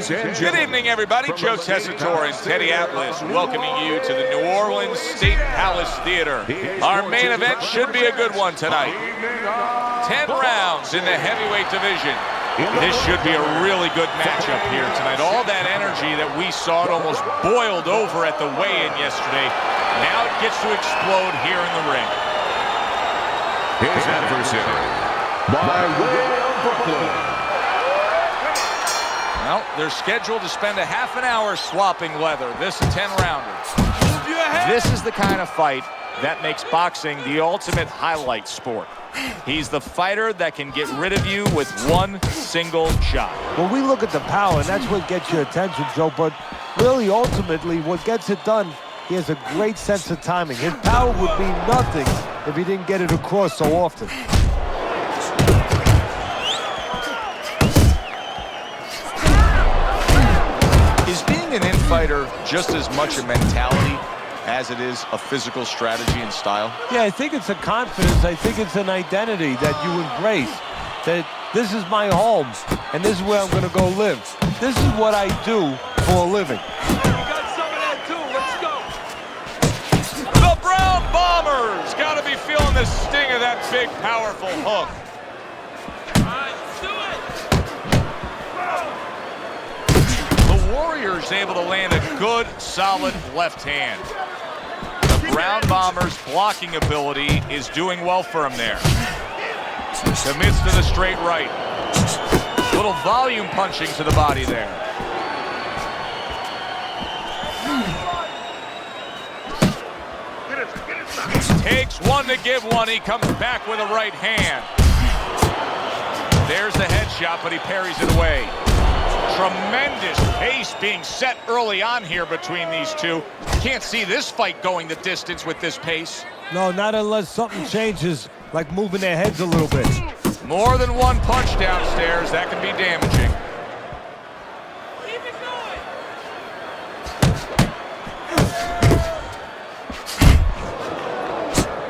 Good evening, everybody. Joe Tessitore and Teddy Atlas welcoming you to the New Orleans State Palace Theater. Our main event should be a good one tonight. 10 rounds in the heavyweight division. This should be a really good matchup here tonight. All that energy that we saw, it almost boiled over at the weigh-in yesterday. Now it gets to explode here in the ring. His adversary, by way of Brooklyn. Well, they're scheduled to spend a half an hour swapping leather. This 10-rounder. This is the kind of fight that makes boxing the ultimate highlight sport. He's the fighter that can get rid of you with one single shot. Well, we look at the power, and that's what gets your attention, Joe, but really, ultimately, what gets it done, he has a great sense of timing. His power would be nothing if he didn't get it across so often. Is being an in-fighter just as much a mentality as it is a physical strategy and style? Yeah, I think it's a confidence. I think it's an identity that you embrace. That this is my home, and this is where I'm going to go live. This is what I do for a living. You got some of that too. Let's go. The Brown Bombers got to be feeling the sting of that big, powerful hook. Warriors able to land a good, solid left hand. The Brown Bombers' blocking ability is doing well for him there. Commits to the straight right. Little volume punching to the body there. Takes one to give one. He comes back with a right hand. There's the headshot, but he parries it away. Tremendous pace being set early on here between these two. Can't see this fight going the distance with this pace. No, not unless something changes, like moving their heads a little bit. More than one punch downstairs, that can be damaging. Keep it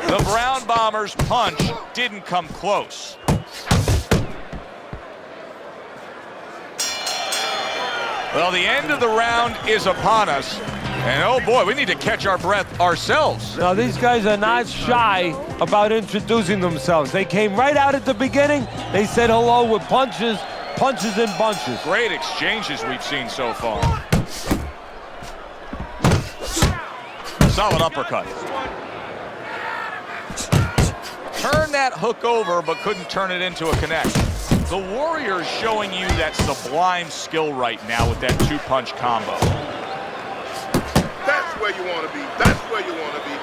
going. The Brown Bombers' punch didn't come close. Well, the end of the round is upon us. And oh boy, we need to catch our breath ourselves. Now, these guys are not shy about introducing themselves. They came right out at the beginning. They said hello with punches, punches in bunches. Great exchanges we've seen so far. Solid uppercut. Turned that hook over, but couldn't turn it into a connect. The Warriors showing you that sublime skill right now with that two-punch combo. That's where you want to be. That's where you want to be.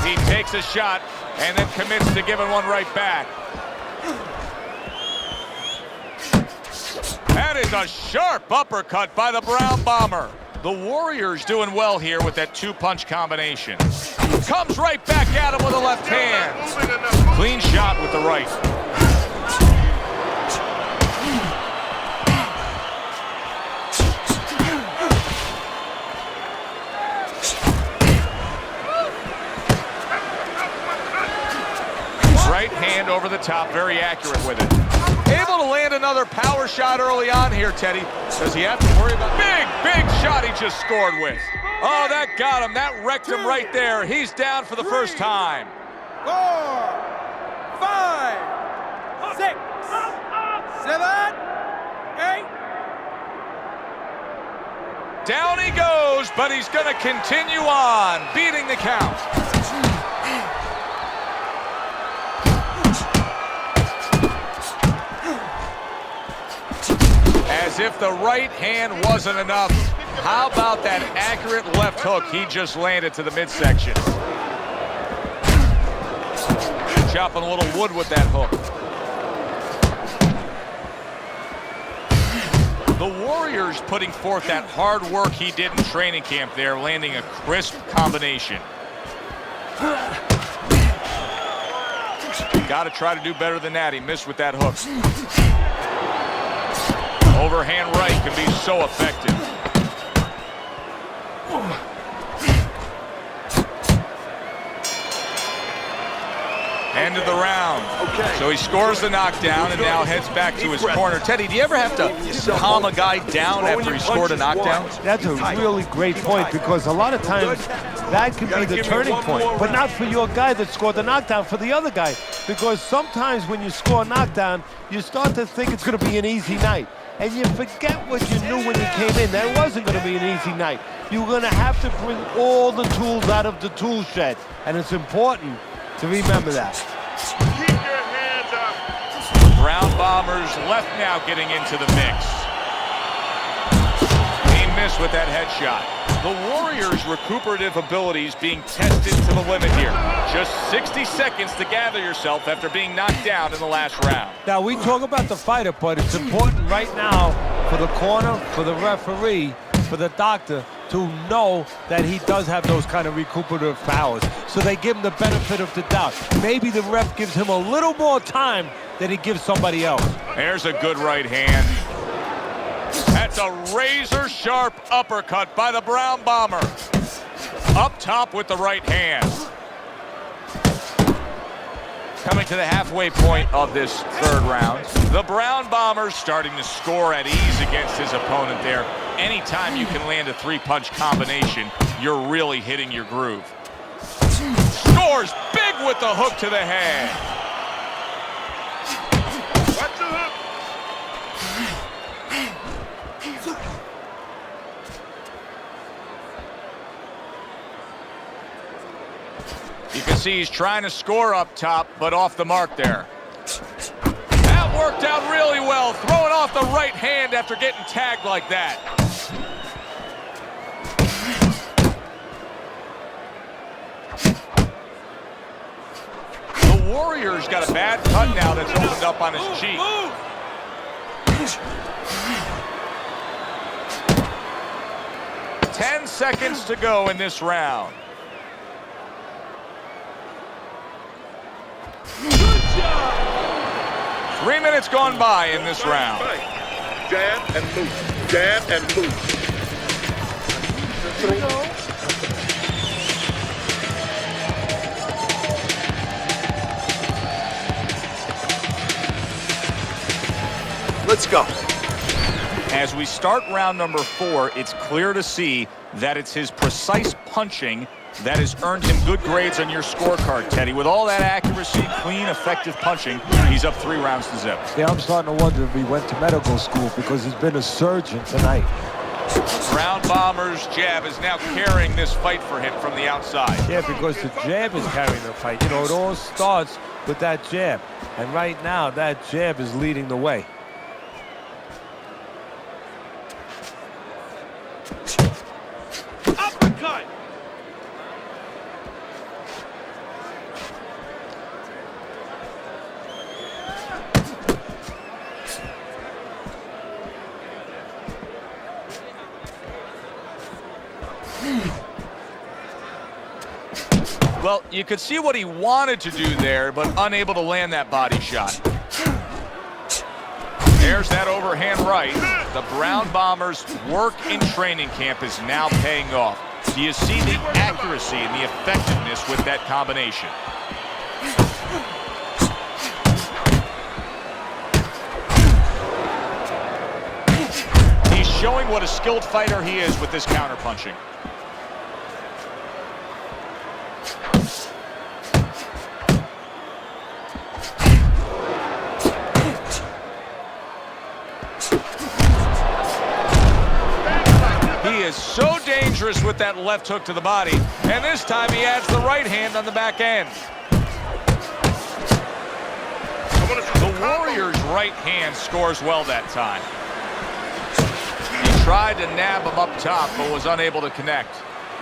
He takes a shot and then commits to giving one right back. That is a sharp uppercut by the Brown Bomber. The Warriors doing well here with that two-punch combination. Comes right back at him with a left hand. Clean shot with the right. Right hand over the top, very accurate with it. Able to land another power shot early on here, Teddy. Does he have to worry about big shot he just scored with? Oh, that got him. That wrecked him right there. He's down for the first time. 4, 5, 6, 7, 8. Down he goes, but he's going to continue on, beating the count. As if the right hand wasn't enough. How about that accurate left hook he just landed to the midsection? Chopping a little wood with that hook. The Warriors putting forth that hard work he did in training camp there, landing a crisp combination. Got to try to do better than that. He missed with that hook. Overhand right can be so effective. End of the round. Okay. So he scores the knockdown and now heads back to his corner. Teddy, do you ever have to calm a guy down after he scored a knockdown? That's a really great point, because a lot of times that can be the turning point, but not for your guy that scored the knockdown, for the other guy. Because sometimes when you score a knockdown, you start to think it's going to be an easy night. And you forget what you knew when you came in. That wasn't going to be an easy night. You were going to have to bring all the tools out of the tool shed. And it's important to remember that. Keep your hands up. Brown Bombers left now getting into the mix. He missed with that headshot. The Warriors' recuperative abilities being tested to the limit here. Just 60 seconds to gather yourself after being knocked down in the last round. Now, we talk about the fighter, but it's important right now for the corner, for the referee, for the doctor to know that he does have those kind of recuperative powers. So they give him the benefit of the doubt. Maybe the ref gives him a little more time than he gives somebody else. There's a good right hand. That's a razor-sharp uppercut by the Brown Bomber. Up top with the right hand. Coming to the halfway point of this third round. The Brown Bombers starting to score at ease against his opponent there. Anytime you can land a three-punch combination, you're really hitting your groove. Scores big with the hook to the head. Watch the hook. You can see he's trying to score up top, but off the mark there. That worked out really well, throwing off the right hand after getting tagged like that. The Warriors got a bad cut now that's opened up on his cheek. 10 seconds to go in this round. Good job. 3 minutes gone by in this round. Jab and move. Jab and move. Let's go. As we start round number 4, it's clear to see that it's his precise punching that has earned him good grades on your scorecard, Teddy. With all that accuracy, clean, effective punching, he's up 3 rounds to 0. Yeah, I'm starting to wonder if he went to medical school, because he's been a surgeon tonight. Brown Bombers' jab is now carrying this fight for him from the outside. Yeah, because the jab is carrying the fight. You know, it all starts with that jab. And right now, that jab is leading the way. Uppercut. Well, you could see what he wanted to do there, but unable to land that body shot. There's that overhand right. The Brown Bombers' work in training camp is now paying off. Do you see the accuracy and the effectiveness with that combination? skilled fighter he is with this counterpunching. He is so dangerous with that left hook to the body, and this time he adds the right hand on the back end. The Warrior's right hand scores well that time. He tried to nab him up top, but was unable to connect.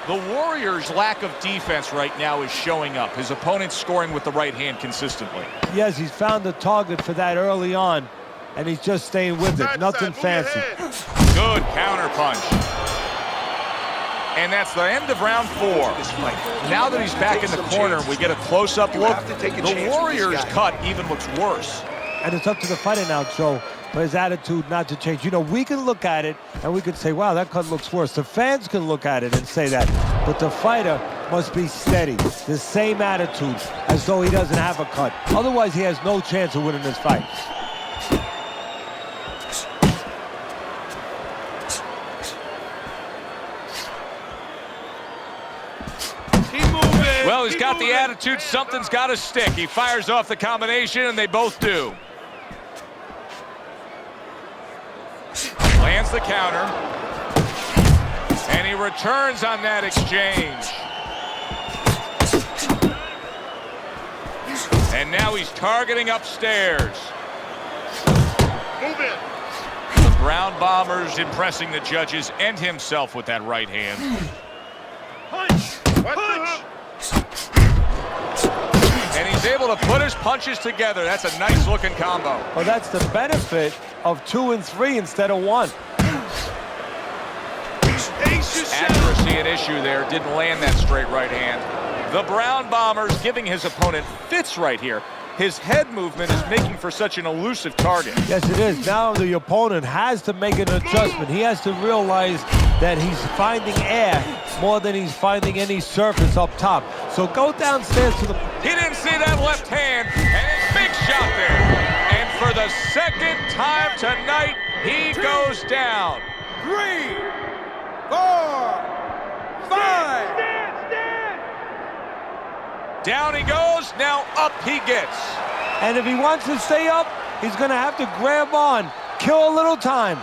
The Warrior's lack of defense right now is showing up. His opponent's scoring with the right hand consistently. Yes, he's found the target for that early on, and he's just staying with it. Nothing fancy. Good counter punch. And that's the end of round 4. Now that he's back in the corner, we get a close-up look. The Warrior's cut even looks worse. And it's up to the fighter now, Joe, for his attitude not to change. You know, we can look at it and we can say, wow, that cut looks worse. The fans can look at it and say that. But the fighter must be steady, the same attitude, as though he doesn't have a cut. Otherwise, he has no chance of winning this fight. Well, he's got the attitude, something's got to stick. He fires off the combination, and they both do. Lands the counter. And he returns on that exchange. And now he's targeting upstairs. Move it. The Brown Bombers impressing the judges and himself with that right hand. Punch. And he's able to put his punches together. That's a nice looking combo. Well, that's the benefit of 2 and 3 instead of 1. Accuracy an issue there. Didn't land that straight right hand. The Brown Bombers giving his opponent fits right here. His head movement is making for such an elusive target. Yes, it is. Now the opponent has to make an adjustment. He has to realize that he's finding air more than he's finding any surface up top. So go downstairs to the... He didn't see that left hand, and a big shot there. And for the second time tonight, he goes down. 3, 4, 5. Down he goes, now up he gets. And if he wants to stay up, he's going to have to grab on, kill a little time.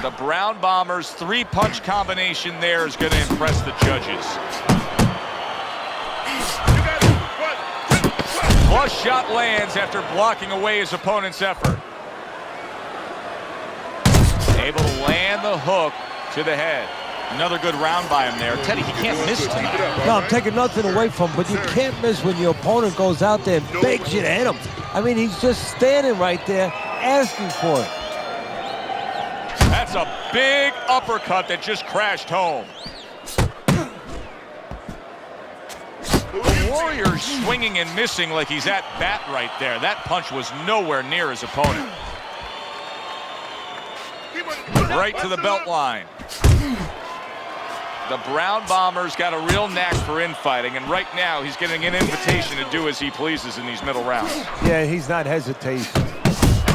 The Brown Bombers' 3-punch combination there is going to impress the judges. Flush shot lands after blocking away his opponent's effort. Able to land the hook to the head. Another good round by him there. Teddy, he can't miss tonight. No, I'm taking nothing away from him, but you can't miss when your opponent goes out there and begs you to hit him. I mean, he's just standing right there asking for it. That's a big uppercut that just crashed home. The Warrior's swinging and missing like he's at bat right there. That punch was nowhere near his opponent. Right to the belt line. The Brown Bombers got a real knack for infighting, and right now he's getting an invitation to do as he pleases in these middle rounds. Yeah, he's not hesitating.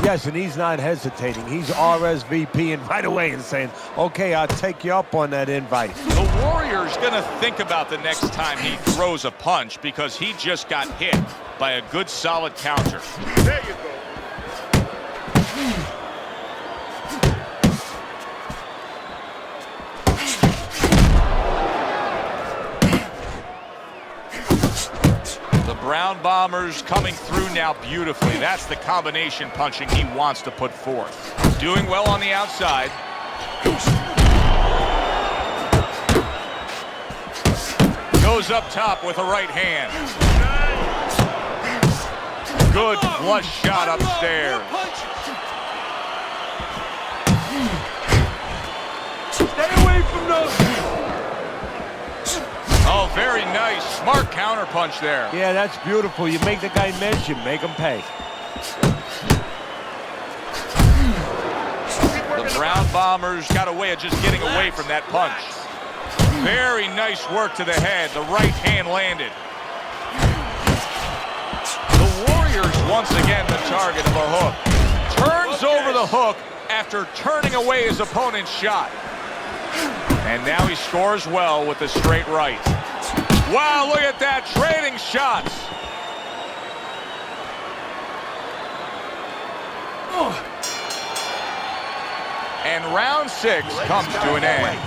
Yes, and he's not hesitating. He's RSVPing right away and saying, okay, I'll take you up on that invite. The Warrior's going to think about the next time he throws a punch because he just got hit by a good, solid counter. There you go. The Brown Bombers coming through now beautifully. That's the combination punching he wants to put forth. Doing well on the outside. Goes up top with a right hand. Good flush shot upstairs. Stay away from those. Oh, very nice. Smart counter punch there. Yeah, that's beautiful. You make the guy miss, you make him pay. The Brown Bombers got a way of just getting away from that punch. Very nice work to the head. The right hand landed. The Warriors once again the target of a hook. turns over the hook after turning away his opponent's shot. And now he scores well with the straight right. Wow, look at that, trading shots. And round 6 comes to an end.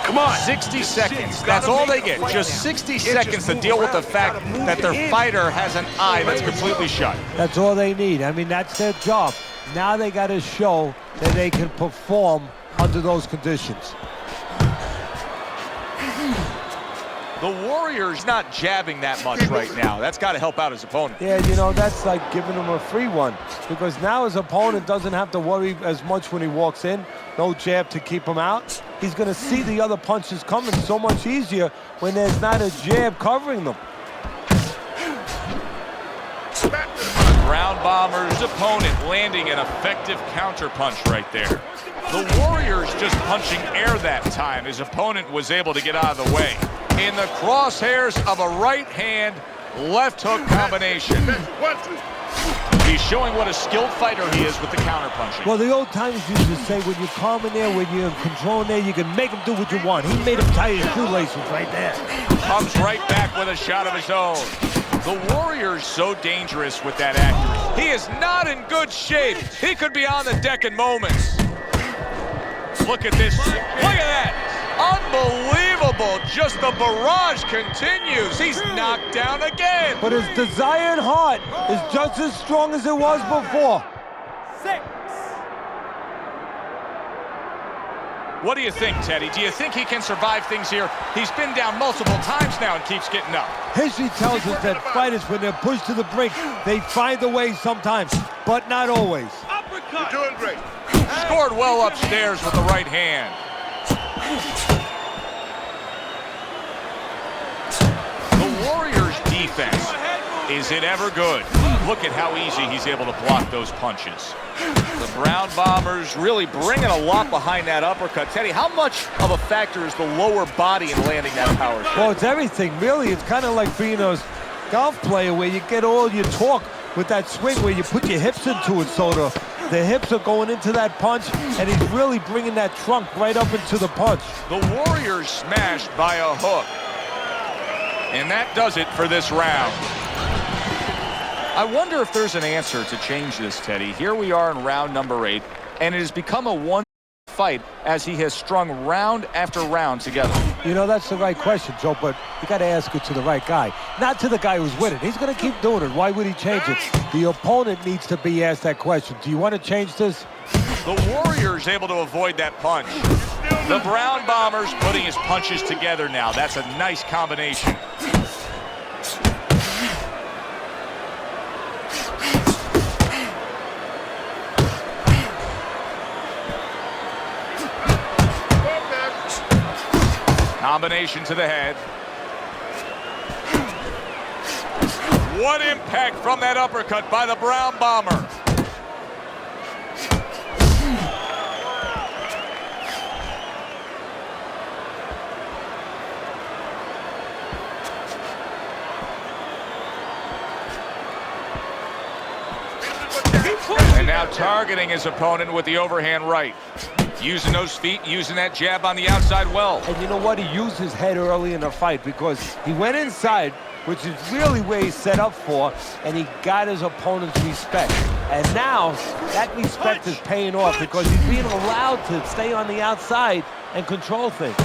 Come on. 60 seconds. That's all they get. Just 60 seconds to deal with the fact that their fighter has an eye that's completely shut. That's all they need. I mean, that's their job. Now they got to show that they can perform under those conditions. The Warrior's not jabbing that much right now. That's got to help out his opponent. Yeah, you know, that's like giving him a free one, because now his opponent doesn't have to worry as much when he walks in. No jab to keep him out. He's going to see the other punches coming so much easier when there's not a jab covering them. Ground Bomber's opponent landing an effective counterpunch right there. The Warrior's just punching air that time. His opponent was able to get out of the way. In the crosshairs of a right hand, left hook combination. He's showing what a skilled fighter he is with the counterpunching. Well, the old timers used to say, when you're calm in there, when you're controlling there, you can make him do what you want. He made him tie his shoelaces right there. Comes right back with a shot of his own. The Warrior's so dangerous with that accuracy. He is not in good shape. He could be on the deck in moments. Look at this. Look at that. Unbelievable. Just the barrage continues. He's knocked down again. But his desired heart is just as strong as it was before. 6. What do you think, Teddy? Do you think he can survive things here? He's been down multiple times now and keeps getting up. History tells us that fighters, when they're pushed to the brink, they find a way sometimes, but not always. Uppercut. You're doing great. Scored well upstairs with the right hand. The Warrior's defense, is it ever good? Look at how easy he's able to block those punches. The Brown Bombers really bringing a lot behind that uppercut. Teddy, how much of a factor is the lower body in landing that power shot? Well, it's everything, really. It's kind of like being a golf player where you get all your torque with that swing where you put your hips into it, so the hips are going into that punch, and he's really bringing that trunk right up into the punch. The Warriors smashed by a hook. And that does it for this round. I wonder if there's an answer to change this, Teddy. Here we are in round number 8, and it has become a one fight as he has strung round after round together. You know, that's the right question, Joe, but you got to ask it to the right guy, not to the guy who's winning. He's going to keep doing it. Why would he change it? The opponent needs to be asked that question. Do you want to change this? The Warriors able to avoid that punch. The Brown Bombers putting his punches together now. That's a nice combination. Combination to the head. What impact from that uppercut by the Brown Bomber. And now targeting his opponent with the overhand right. Using those feet, using that jab on the outside well. And you know what? He used his head early in the fight because he went inside, which is really where he's set up for, and he got his opponent's respect. And now that respect is paying off because he's being allowed to stay on the outside and control things.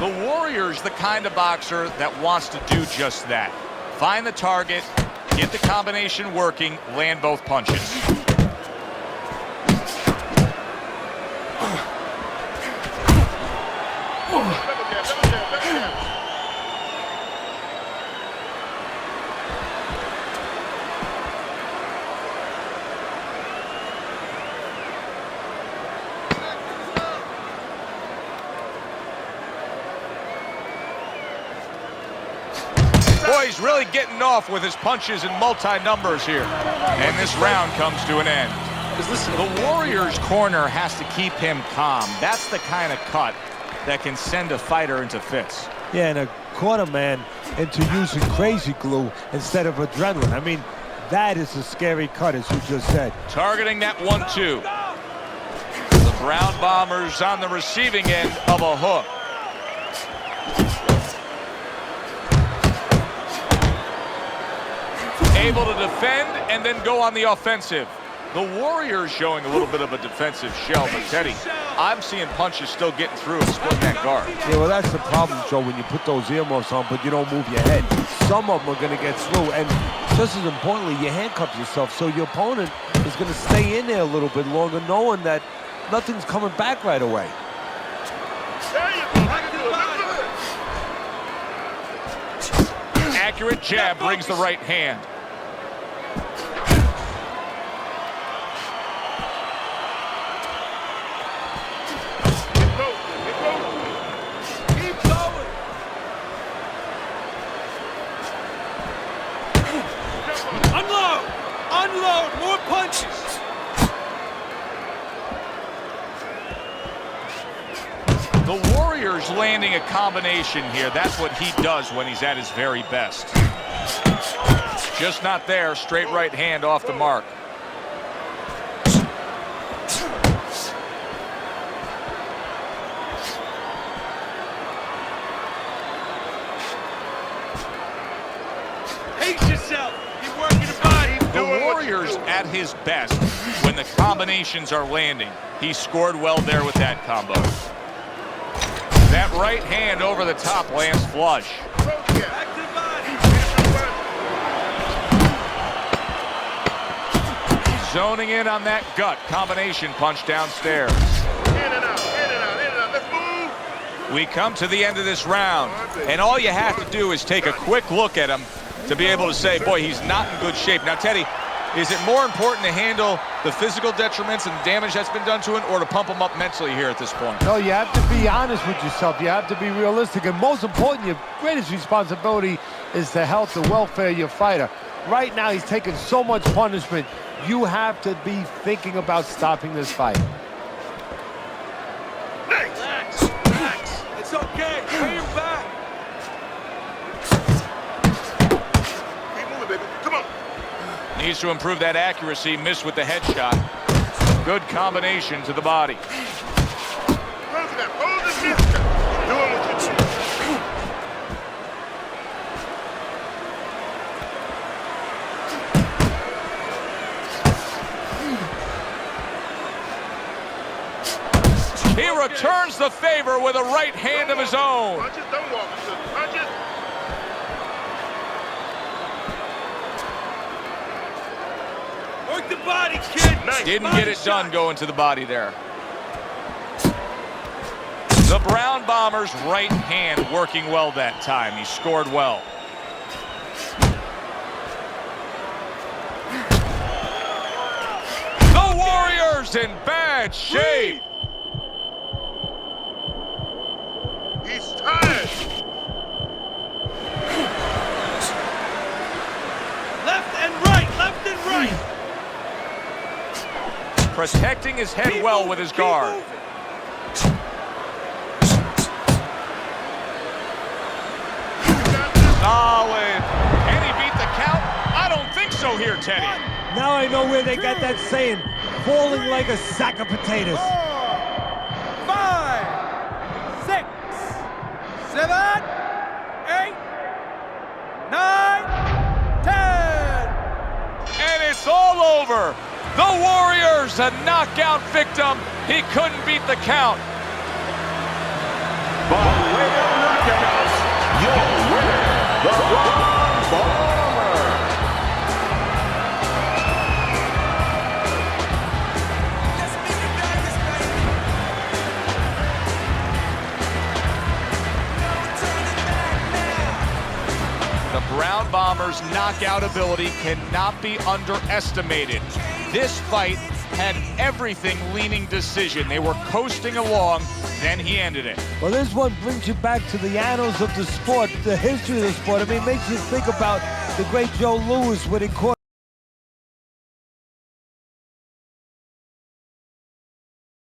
The Warrior's the kind of boxer that wants to do just that. Find the target, get the combination working, land both punches. Boy, he's really getting off with his punches and multi-numbers here. And this round comes to an end. Listen, the Warriors' corner has to keep him calm. That's the kind of cut that can send a fighter into fits. Yeah, and a quarter man into using crazy glue instead of adrenaline. I mean, that is a scary cut, as you just said. Targeting that 1-2. The Brown Bombers on the receiving end of a hook. Able to defend and then go on the offensive. The Warriors showing a little bit of a defensive shell, but Teddy, I'm seeing punches still getting through and splitting that guard. Yeah, well, that's the problem, Joe, when you put those earmuffs on, but you don't move your head. Some of them are going to get through, and just as importantly, you handcuff yourself, so your opponent is going to stay in there a little bit longer, knowing that nothing's coming back right away. Accurate jab brings the right hand. Unload! Unload! More punches! The Warriors landing a combination here. That's what he does when he's at his very best. Just not there. Straight right hand off the mark. Pace yourself! You're working the body! The Warriors at his best when the combinations are landing. He scored well there with that combo. That right hand over the top lands flush. Back to the body! Zoning in on that gut combination punch downstairs. In and out, in and out, in and out. Let's move. We come to the end of this round, and all you have to do is take a quick look at him to be able to say, boy, he's not in good shape. Now, Teddy, is it more important to handle the physical detriments and the damage that's been done to him, or to pump him up mentally here at this point? No, you have to be honest with yourself. You have to be realistic. And most important, your greatest responsibility is the health and welfare of your fighter. Right now, he's taking so much punishment. You have to be thinking about stopping this fight. Relax! Relax! It's okay! Pay him back! Keep moving, baby. Come on. Needs to improve that accuracy. Missed with the headshot. Good combination to the body. Close it out. Close this distance. Doing what you do. He returns the favor with a right hand of his own. Punches, don't walk. Punches. Work the body, kid! Nice. Didn't Body get it shot. done going to the body there. The Brown Bombers' right hand working well that time. He scored well. The Warriors in bad shape. He's tired. Left and right! Left and right! Protecting his head Keep well moving, with his keep guard. moving. Solid. Can he beat the count? I don't think so here, Teddy. Now I know where they got that saying, falling like a sack of potatoes. 4, 5, 6, 7, 8, 9, 10. And it's all over. The Warriors, a knockout victim. He couldn't beat the count. By way of knockouts, your winner, the Brown Bomber. The Brown Bombers' knockout ability cannot be underestimated. This fight had everything leaning decision. They were coasting along, then he ended it. Well, this one brings you back to the annals of the sport, the history of the sport. I mean, it makes you think about the great Joe Louis when he caught